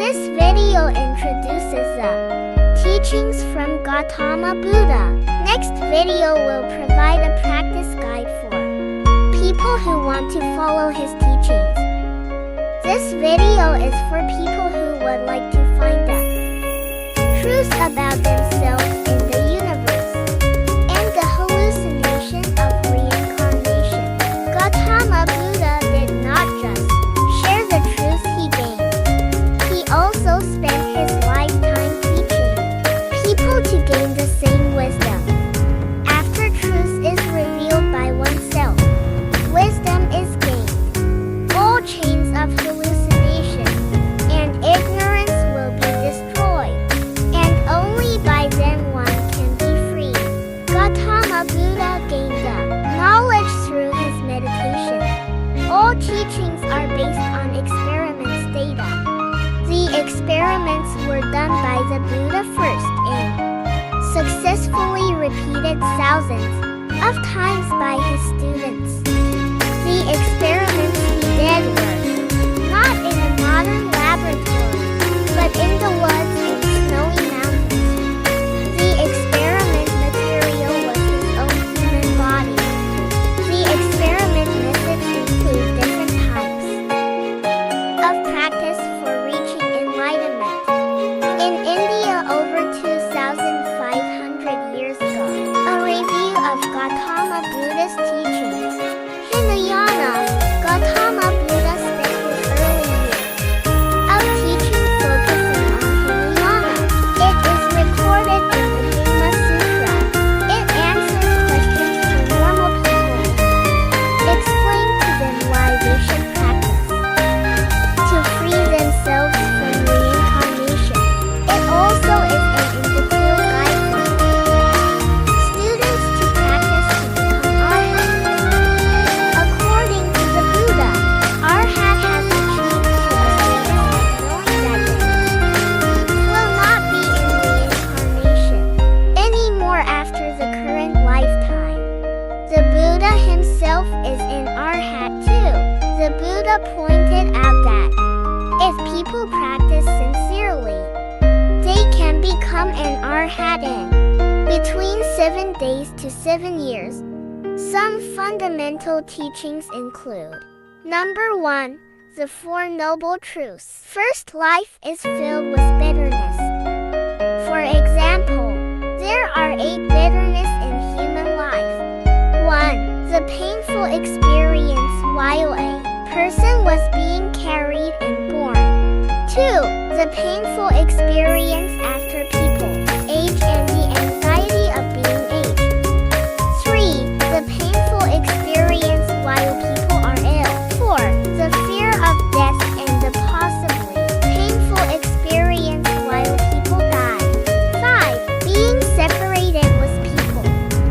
This video introduces the teachings from Gautama Buddha. Next video will provide a practice guide for people who want to follow his teachings. This video is for people who would like to find the truth about themselves in the universe and the hallucination of reincarnation. Gautama Buddha did not just share the truth he gained. He also spent his lifetime teaching people to gain the same wisdom. After truth is revealed by oneself, wisdom is gained. All chains of hallucination and ignorance will be destroyed, and only by them one can be free. Gautama Buddha gained the knowledge through his meditation. All teachings are based on experiments data. The experiments were done by the Buddha first and successfully repeated thousands of times by his students. The experiments he did were not in a modern laboratory, but in the woods and snowy mountains. The experiment material was his own human body. The experiment methods include different types of practice for reaching enlightenment. In India over 2,500 years ago, a review of Gautama Buddha's teachings. Hinayana, Gautama Buddha spent his early years of teaching focusing on Hinayana. It is recorded in the Dhamma Sutra. It answers questions for normal people and explains to them why they should practice to free themselves from reincarnation. It also is an in-detail guide for students to practice to become arhat. According to the Buddha, arhat has achieved to a status of knowing that they will not be in reincarnation anymore after the current lifetime. The Buddha himself is an arhat too. The Buddha pointed out that if people practice sincerely, they can become an arhat in between 7 days to 7 years. Some fundamental teachings include: Number 1. The Four Noble Truths. First, life is filled with bitterness. For example, there are 8 bitterness in human life. 1. The painful experience while a person was being carried and born. 2. The painful experience after people age and the anxiety of being aged. 3. The painful experience while people are ill. 4. The fear of death and the possibly painful experience while people die. 5. Being separated with people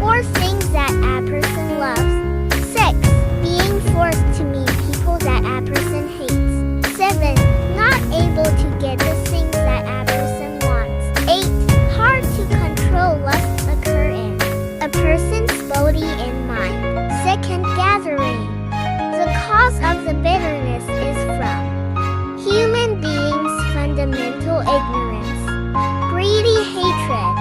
or things that a person loves. 6. Being forced to meet people that a person hates. 7. Not able to get the things that a person wants. 8. Hard to control lusts occur in a person's body and mind. Second, gathering. The cause of the bitterness is from human beings' fundamental ignorance, greedy hatred,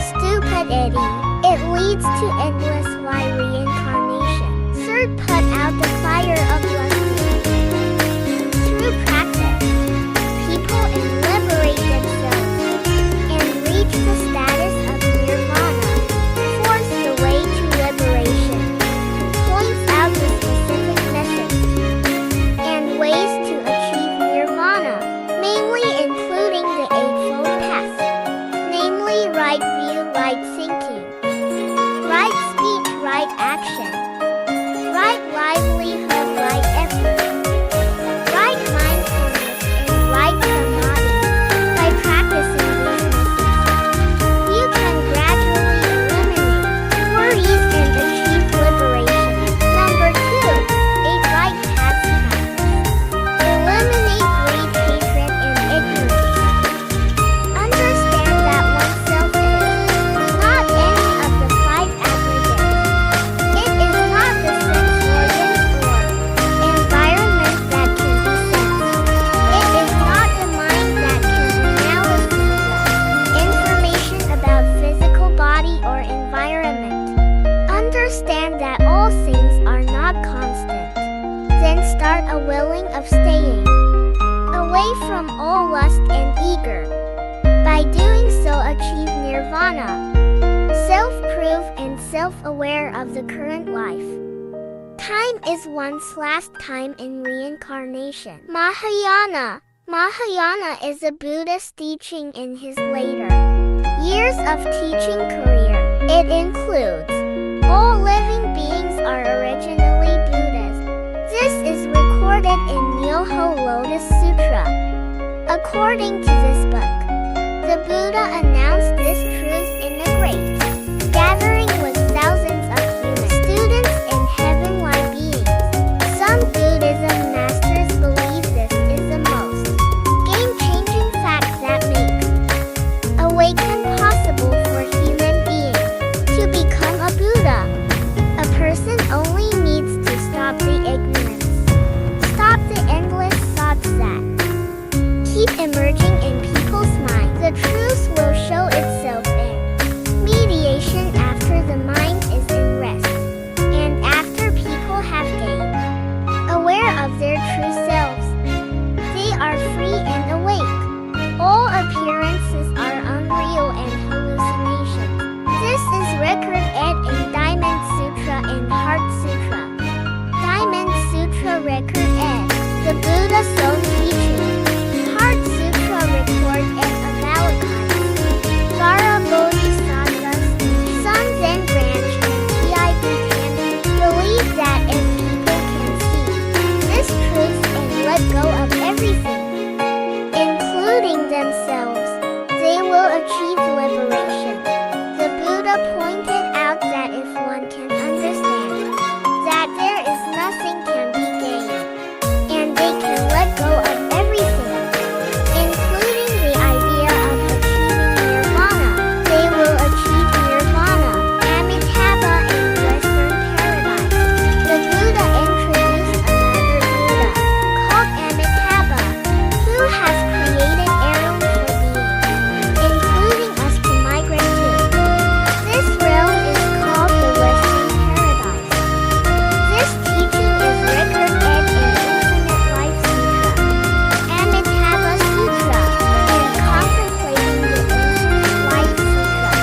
stupidity. It leads to endless reincarnation. Third, put out the fire of lust. Through practice, people liberate themselves and reach the status of nirvana. Fourth, the way to liberation points out the specific methods and ways to achieve nirvana, mainly including the Eightfold Path, namely right view, right thinking, right speech, from all lust and eager. By doing so achieve nirvana. Self-proof and self-aware of the current life. Time is one's last time in reincarnation. Mahayana. Mahayana is a Buddhist teaching in his later years of teaching career. It includes all living beings are originally Buddhist. This is recorded in Myoho Lotus Sutra. According to this book, the Buddha announced this truth in a great gathering with thousands of human students and heavenly beings. Some Buddhism masters believe this is the most game-changing fact that makes awakening possible for human beings to become a Buddha. A person only needs to stop the ignorance, stop the endless thoughts that keep emerging in people's minds. The truth will show itself in mediation after the mind is in rest, and after people have gained aware of their true selves. They are free and awake. All appearances are unreal and hallucinations. This is record-ed in Diamond Sutra and Heart Sutra. Diamond Sutra record-ed, the Buddha's own teaching. Heart Sutra record-ed Vara Bodhisattvas, sons and branch and T.I. believe that if people can see this truth and let go of everything, including themselves, they will achieve liberation. The Buddha pointed out that if one can understand that there is nothing can be gained, and they can let go of everything, including the idea of achieving nirvana, they will achieve nirvana, Amitabha in Western paradise. The Buddha introduced another Buddha, called Amitabha, who has created realm for beings, including us to migrate to. This realm is called the Western paradise. This teaching is record-ed in Infinite Life Sutra, Amitabha Sutra, and Contemplating the Infinite Life Sutra.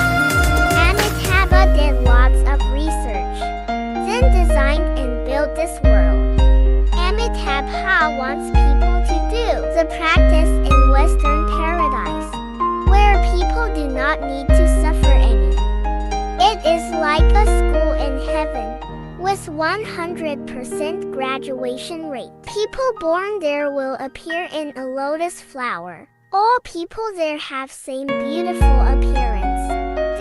Amitabha did lots of research, then designed and built this world. Amitabha wants people to do the practice in Western paradise, where people do not need to suffer any. It is like a school in heaven, with 100% graduation rate. People born there will appear in a lotus flower. All people there have same beautiful appearance.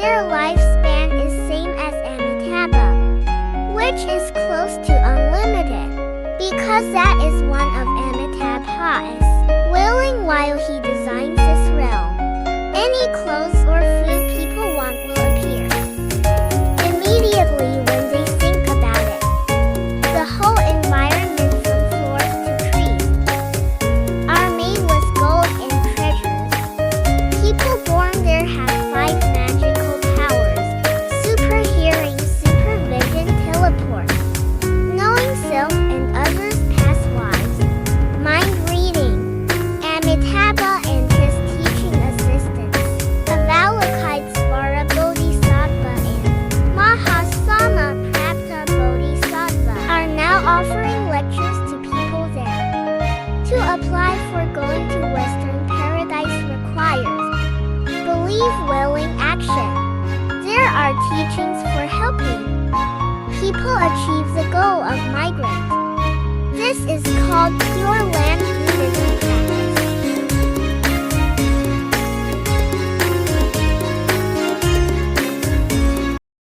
Their lifespan is same as Amitabha, which is close to unlimited, because that is one of Amitabha's willing while he designs this realm. Any clothes or food people want will appear immediately when they think about it. The whole environment from floors to trees are made with gold and treasures. People born there have 5 magical powers: super hearing, super vision, teleport, knowing self and others past lives, mind reading, Amitabha and his teaching assistants, Avalokitesvara Bodhisattva and Mahasana Prapta Bodhisattva are now offering lectures to people there. To apply for going to Western paradise requires believe, willing action. There are teachings for helping people achieve the goal of migrant. This is called pure